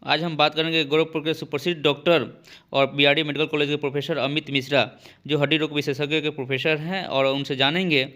आज हम बात करेंगे गोरखपुर के सुप्रसिद्ध डॉक्टर और बीआरडी मेडिकल कॉलेज के प्रोफेसर अमित मिश्रा, जो हड्डी रोग विशेषज्ञ के प्रोफेसर हैं, और उनसे जानेंगे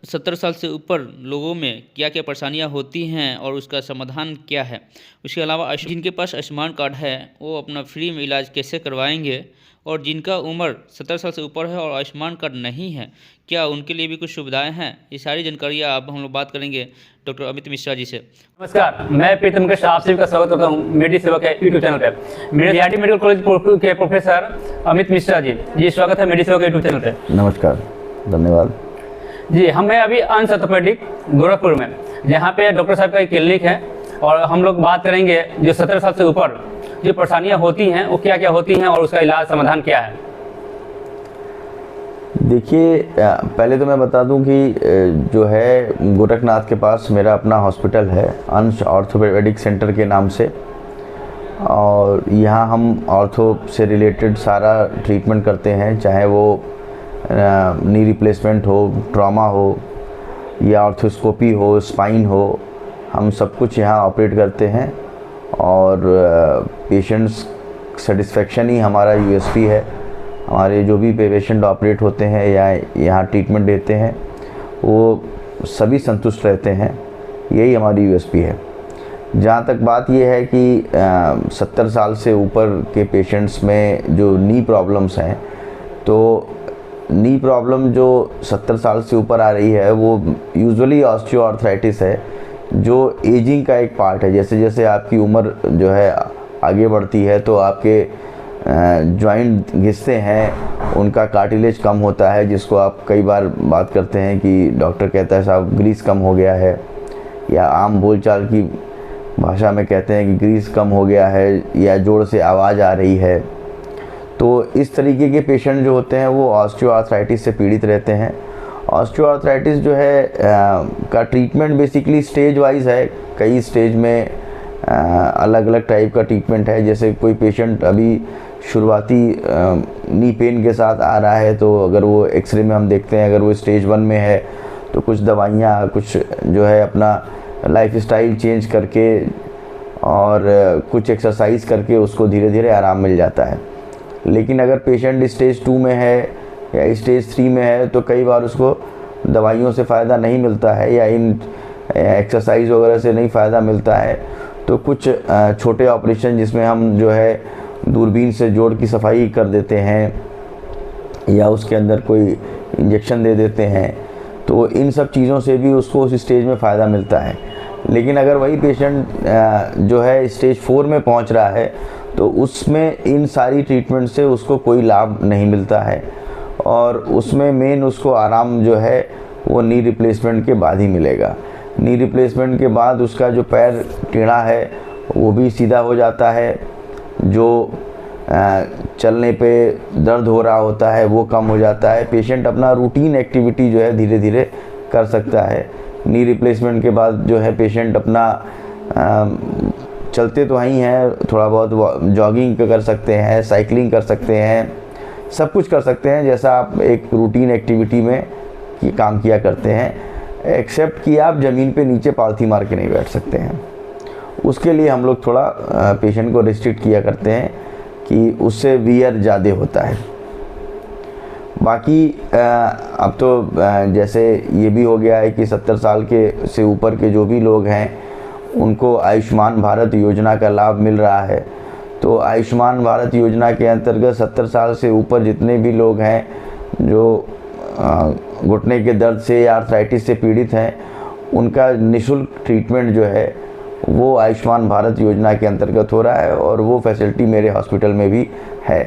70 साल से ऊपर लोगों में क्या क्या परेशानियां होती हैं और उसका समाधान क्या है। उसके अलावा जिनके पास आयुष्मान कार्ड है वो अपना फ्री में इलाज कैसे करवाएंगे, और जिनका उम्र 70 साल से ऊपर है और आयुष्मान कार्ड नहीं है क्या उनके लिए भी कुछ सुविधाएं हैं। ये सारी जानकारियाँ अब हम लोग बात करेंगे डॉक्टर अमित मिश्रा जी से। नमस्कार, मैं प्रीतम कृष्ण आप सभी का स्वागत करता हूँ मेडी सेवा के यूट्यूब चैनल पे। मेरे बीआरडी मेडिकल कॉलेज के प्रोफेसर अमित मिश्रा जी स्वागत है मेडी सेवा के यूट्यूब चैनल पे। नमस्कार, धन्यवाद जी। हमें अभी अंश ऑर्थोपेडिक गोरखपुर में, जहाँ पे डॉक्टर साहब का एक क्लिनिक है, और हम लोग बात करेंगे जो 70 साल से ऊपर जो परेशानियाँ होती हैं वो क्या क्या होती हैं और उसका इलाज समाधान क्या है। देखिए, पहले तो मैं बता दूं कि जो है गोरखनाथ के पास मेरा अपना हॉस्पिटल है अंश ऑर्थोपेडिक सेंटर के नाम से, और यहाँ हम ऑर्थो से रिलेटेड सारा ट्रीटमेंट करते हैं, चाहे वो नी रिप्लेसमेंट हो, ट्रॉमा हो या ऑर्थोस्कोपी हो, स्पाइन हो, हम सब कुछ यहाँ ऑपरेट करते हैं। और पेशेंट्स सेटिस्फेक्शन ही हमारा यूएसपी है। हमारे जो भी पेशेंट ऑपरेट होते हैं या यहाँ ट्रीटमेंट देते हैं वो सभी संतुष्ट रहते हैं, यही हमारी यूएसपी है। जहाँ तक बात ये है कि 70 साल से ऊपर के पेशेंट्स में जो नी प्रॉब्लम्स हैं, तो नी प्रॉब्लम जो 70 साल से ऊपर आ रही है वो यूजुअली ऑस्टियोआर्थराइटिस है, जो एजिंग का एक पार्ट है। जैसे जैसे आपकी उम्र जो है आगे बढ़ती है तो आपके जॉइंट घिसते हैं, उनका कार्टिलेज कम होता है, जिसको आप कई बार बात करते हैं कि डॉक्टर कहता है साहब ग्रीस कम हो गया है, या आम बोलचाल की भाषा में कहते हैं कि ग्रीस कम हो गया है, या जोड़ से आवाज़ आ रही है। तो इस तरीके के पेशेंट जो होते हैं वो ऑस्टियोआर्थराइटिस से पीड़ित रहते हैं। ऑस्टियोआर्थराइटिस जो है का ट्रीटमेंट बेसिकली स्टेज वाइज है। कई स्टेज में अलग अलग टाइप का ट्रीटमेंट है। जैसे कोई पेशेंट अभी शुरुआती नी पेन के साथ आ रहा है, तो अगर वो एक्सरे में हम देखते हैं, अगर वो स्टेज 1 में है तो कुछ दवाइयाँ, कुछ जो है अपना लाइफस्टाइल चेंज करके और कुछ एक्सरसाइज करके उसको धीरे धीरे आराम मिल जाता है। लेकिन अगर पेशेंट स्टेज 2 में है या स्टेज 3 में है तो कई बार उसको दवाइयों से फ़ायदा नहीं मिलता है या इन एक्सरसाइज वगैरह से नहीं फ़ायदा मिलता है। तो कुछ छोटे ऑपरेशन जिसमें हम जो है दूरबीन से जोड़ की सफाई कर देते हैं या उसके अंदर कोई इंजेक्शन दे देते हैं, तो इन सब चीज़ों से भी उसको उस स्टेज में फ़ायदा मिलता है। लेकिन अगर वही पेशेंट जो है स्टेज 4 में पहुंच रहा है तो उसमें इन सारी ट्रीटमेंट से उसको कोई लाभ नहीं मिलता है, और उसमें मेन उसको आराम जो है वो नी रिप्लेसमेंट के बाद ही मिलेगा। नी रिप्लेसमेंट के बाद उसका जो पैर टेढ़ा है वो भी सीधा हो जाता है, जो चलने पे दर्द हो रहा होता है वो कम हो जाता है। पेशेंट अपना रूटीन एक्टिविटी जो है धीरे धीरे कर सकता है। नी रिप्लेसमेंट के बाद जो है पेशेंट अपना चलते तो ही हैं, थोड़ा बहुत जॉगिंग कर सकते हैं, साइकिलिंग कर सकते हैं, सब कुछ कर सकते हैं जैसा आप एक रूटीन एक्टिविटी में काम किया करते हैं, एक्सेप्ट कि आप ज़मीन पे नीचे पालथी मार के नहीं बैठ सकते हैं। उसके लिए हम लोग थोड़ा पेशेंट को रिस्ट्रिक्ट किया करते हैं कि उससे वियर ज़्यादा होता है। बाकी अब तो जैसे ये भी हो गया है कि 70 साल के से ऊपर के जो भी लोग हैं उनको आयुष्मान भारत योजना का लाभ मिल रहा है। तो आयुष्मान भारत योजना के अंतर्गत 70 साल से ऊपर जितने भी लोग हैं जो घुटने के दर्द से या आर्थराइटिस से पीड़ित हैं, उनका निःशुल्क ट्रीटमेंट जो है वो आयुष्मान भारत योजना के अंतर्गत हो रहा है, और वो फैसिलिटी मेरे हॉस्पिटल में भी है।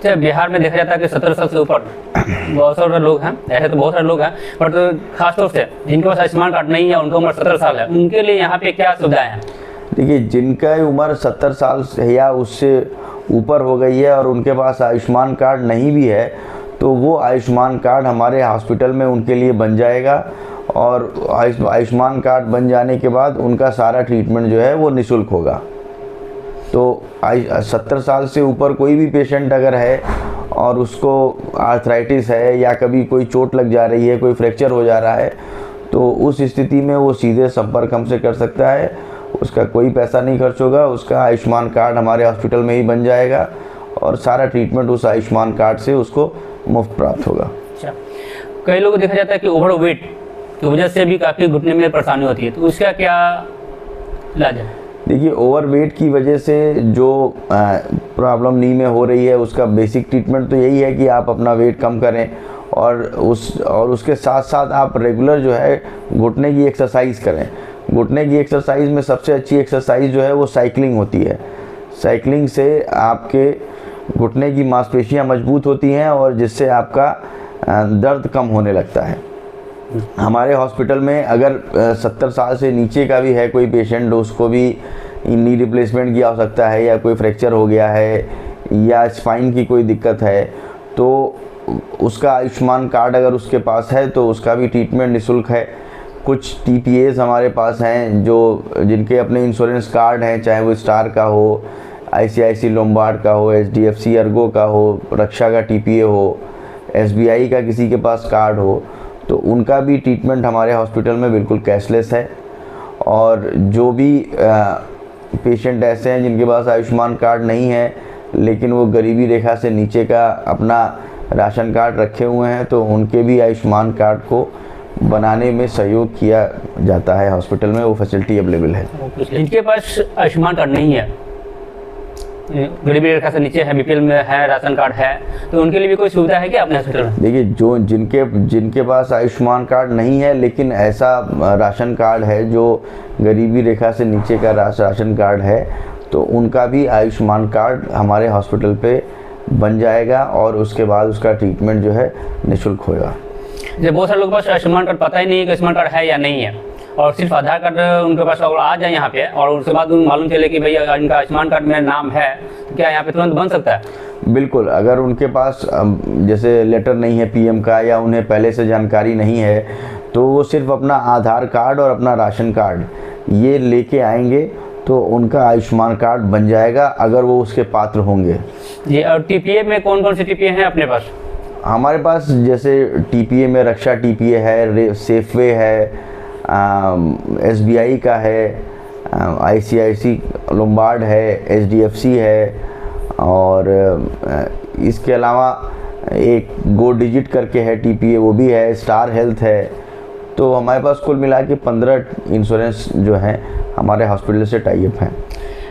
तो बिहार में देखा जाता है कि 70 साल से ऊपर बहुत सारे लोग हैं, ऐसे तो बहुत सारे लोग हैं, बट तो खासतौर से जिनके पास आयुष्मान कार्ड नहीं है, उनकी उम्र 70 साल है, उनके लिए यहाँ पे क्या सुविधाएं हैं। देखिए, जिनका उम्र 70 साल से या उससे ऊपर हो गई है और उनके पास आयुष्मान कार्ड नहीं भी है, तो वो आयुष्मान कार्ड हमारे हॉस्पिटल में उनके लिए बन जाएगा, और आयुष्मान कार्ड बन जाने के बाद उनका सारा ट्रीटमेंट जो है वो निःशुल्क होगा। तो 70 साल से ऊपर कोई भी पेशेंट अगर है और उसको आर्थराइटिस है या कभी कोई चोट लग जा रही है, कोई फ्रैक्चर हो जा रहा है, तो उस स्थिति में वो सीधे संपर्क हमसे कर सकता है उसका कोई पैसा नहीं खर्च होगा, उसका आयुष्मान कार्ड हमारे हॉस्पिटल में ही बन जाएगा और सारा ट्रीटमेंट उस आयुष्मान कार्ड से उसको मुफ्त प्राप्त होगा। अच्छा, कई लोग देखा जाता है कि ओवर वेट की वजह से भी काफ़ी घुटने में परेशानी होती है, तो उसका क्या इलाज है? देखिए, ओवर वेट की वजह से जो प्रॉब्लम नी में हो रही है उसका बेसिक ट्रीटमेंट तो यही है कि आप अपना वेट कम करें और उसके साथ साथ आप रेगुलर जो है घुटने की एक्सरसाइज करें। घुटने की एक्सरसाइज में सबसे अच्छी एक्सरसाइज जो है वो साइकिलिंग होती है। साइकिलिंग से आपके घुटने की मांसपेशियां मजबूत होती हैं और जिससे आपका दर्द कम होने लगता है। हमारे हॉस्पिटल में अगर 70 साल से नीचे का भी है कोई पेशेंट, उसको भी नी रिप्लेसमेंट की आवश्यकता है या कोई फ्रैक्चर हो गया है या स्पाइन की कोई दिक्कत है, तो उसका आयुष्मान कार्ड अगर उसके पास है तो उसका भी ट्रीटमेंट निःशुल्क है। कुछ TPAs हमारे पास हैं जिनके अपने इंश्योरेंस कार्ड हैं, चाहे वो स्टार का हो, ICICI लोम्बार्ड का हो, HDFC अर्गो का हो, रक्षा का TPA हो, SBI का किसी के पास कार्ड हो, तो उनका भी ट्रीटमेंट हमारे हॉस्पिटल में बिल्कुल कैशलेस है। और जो भी पेशेंट ऐसे हैं जिनके पास आयुष्मान कार्ड नहीं है लेकिन वो गरीबी रेखा से नीचे का अपना राशन कार्ड रखे हुए हैं, तो उनके भी आयुष्मान कार्ड को बनाने में सहयोग किया जाता है हॉस्पिटल में, वो फैसिलिटी अवेलेबल है। जिनके पास आयुष्मान कार्ड नहीं है, गरीबी रेखा से नीचे है, BPL में है, राशन कार्ड है, तो उनके लिए भी कोई सुविधा है क्या अपने हॉस्पिटल में? देखिए, जिनके पास आयुष्मान कार्ड नहीं है लेकिन ऐसा राशन कार्ड है जो गरीबी रेखा से नीचे का राशन कार्ड है, तो उनका भी आयुष्मान कार्ड हमारे हॉस्पिटल पे बन जाएगा और उसके बाद उसका ट्रीटमेंट जो है निःशुल्क होगा। जैसे बहुत सारे लोगों के पास आयुष्मान कार्ड पता ही नहीं है कि आयुष्मान कार्ड है या नहीं है, और सिर्फ आधार कार्ड उनके पास अगर आ जाए यहाँ पे और उसके बाद उनको मालूम चले कि भैया इनका आयुष्मान कार्ड मेरा नाम है, तो क्या यहाँ पे तुरंत बन सकता है? बिल्कुल, अगर उनके पास जैसे लेटर नहीं है PM का या उन्हें पहले से जानकारी नहीं है, तो वो सिर्फ अपना आधार कार्ड और अपना राशन कार्ड ये लेके आएंगे तो उनका आयुष्मान कार्ड बन जाएगा अगर वो उसके पात्र होंगे। जी, और TPA में कौन कौन से TPA हैं अपने पास? हमारे पास जैसे TPA में रक्षा TPA है, सेफवे है, SBI का है, ICICI लोम्बार्ड है, HDFC है, और इसके अलावा एक गो डिजिट करके है TPA, वो भी है, स्टार हेल्थ है। तो हमारे पास कुल मिला के 15 इंश्योरेंस जो हैं हमारे हॉस्पिटल से टाई अप हैं।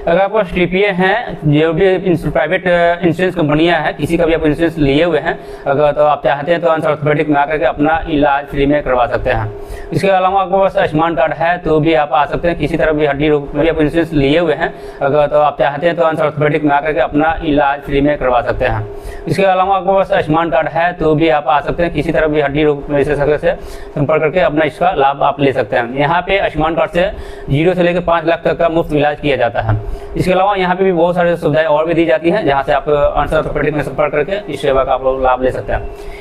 अगर आपके पास TPA हैं, जो भी प्राइवेट इंश्योरेंस कंपनियां हैं, किसी का भी आप इंश्योरेंस लिए हुए हैं, अगर तो आप चाहते हैं तो अंश ऑर्थोपेडिक में आकर के अपना इलाज फ्री में करवा सकते हैं। इसके अलावा आपके पास आयुष्मान कार्ड है तो भी आप आ सकते हैं, किसी तरह भी हड्डी रोग में भी आप इंश्योरेंस लिए हुए हैं, अगर तो आप चाहते हैं तो अंश ऑर्थोपेडिक में आकर के अपना इलाज फ्री में करवा सकते हैं। इसके अलावा आपके पास आयुष्मान कार्ड है तो भी आप आ सकते हैं, किसी तरह भी हड्डी रोग विशेषज्ञ से संपर्क करके अपना इसका लाभ आप ले सकते हैं। यहाँ पे आयुष्मान कार्ड से 0 से लेकर 5 लाख तक का मुफ्त इलाज किया जाता है। इसके अलावा यहाँ पे भी बहुत सारी सुविधाएं और भी दी जाती हैं, जहाँ से आप अंश ऑर्थोपेडिक में संपर्क करके इस सेवा का आप लोग लाभ ले सकते हैं।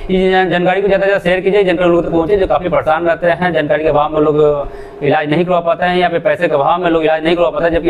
इस जानकारी को ज़्यादा से ज़्यादा शेयर कीजिए, जानकारी लोगों तक पहुँचे जो काफ़ी परेशान रहते हैं, जानकारी के अभाव में लोग इलाज नहीं करवा पाते हैं या फिर पैसे के अभाव में लोग इलाज नहीं करवा पाते हैं, जबकि